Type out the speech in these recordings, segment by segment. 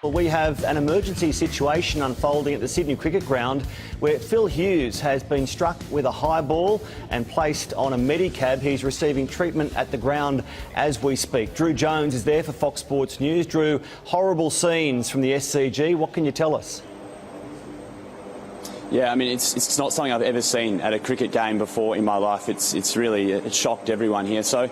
Well, we have an emergency situation unfolding at the Sydney Cricket Ground where Phil Hughes has been struck with a high ball and placed on a medicab. He's receiving treatment at the ground as we speak. Drew Jones is there for Fox Sports News. Drew, horrible scenes from the SCG. What can you tell us? Yeah, I mean, it's not something I've ever seen at a cricket game before in my life. It shocked everyone here. So,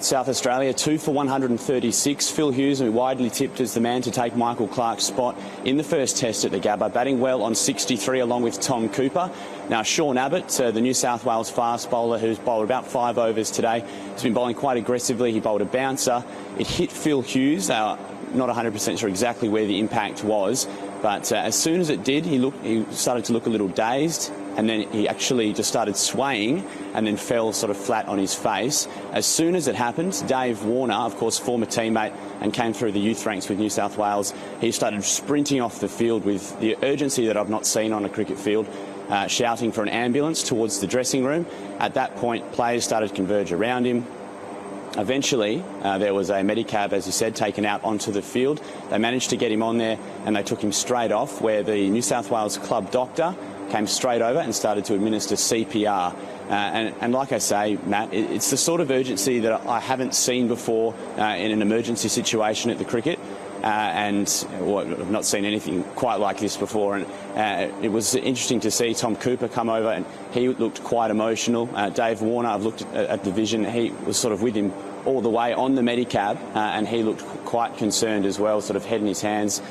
South Australia, 2 for 136. Phil Hughes, widely tipped as the man to take Michael Clarke's spot in the first test at the Gabba, batting well on 63 along with Tom Cooper. Now, Sean Abbott, the New South Wales fast bowler who's bowled about 5 overs today, has been bowling quite aggressively. He bowled a bouncer. It hit Phil Hughes. Not 100% sure exactly where the impact was, but as soon as it did, he started to look a little dazed, and then he actually just started swaying and then fell sort of flat on his face. As soon as it happened, Dave Warner, of course, former teammate and came through the youth ranks with New South Wales, he started sprinting off the field with the urgency that I've not seen on a cricket field, shouting for an ambulance towards the dressing room. At that point, players started to converge around him. Eventually, there was a medicab, as you said, taken out onto the field. They managed to get him on there and they took him straight off, where the New South Wales club doctor came straight over and started to administer CPR. And like I say, Matt, it's the sort of urgency that I haven't seen before in an emergency situation at the cricket. I've not seen anything quite like this before. And it was interesting to see Tom Cooper come over, and he looked quite emotional. Dave Warner, I've looked at the vision, he was sort of with him all the way on the medicab, and he looked quite concerned as well, sort of head in his hands.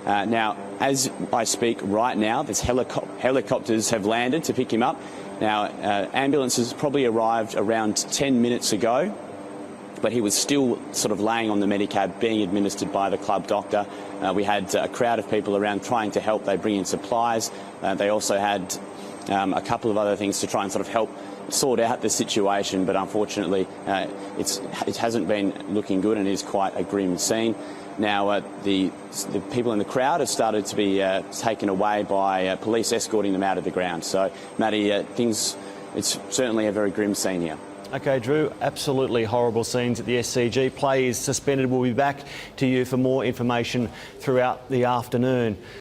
Now, as I speak right now, there's helicopters have landed to pick him up. Now, ambulances probably arrived around 10 minutes ago, but he was still sort of laying on the medicab being administered by the club doctor. We had a crowd of people around trying to help. They bring in supplies. They also had a couple of other things to try and sort of help sort out the situation, but unfortunately it hasn't been looking good and is quite a grim scene. Now, the people in the crowd have started to be taken away by police escorting them out of the ground. So, Matty, it's certainly a very grim scene here. OK, Drew, absolutely horrible scenes at the SCG. Play is suspended. We'll be back to you for more information throughout the afternoon.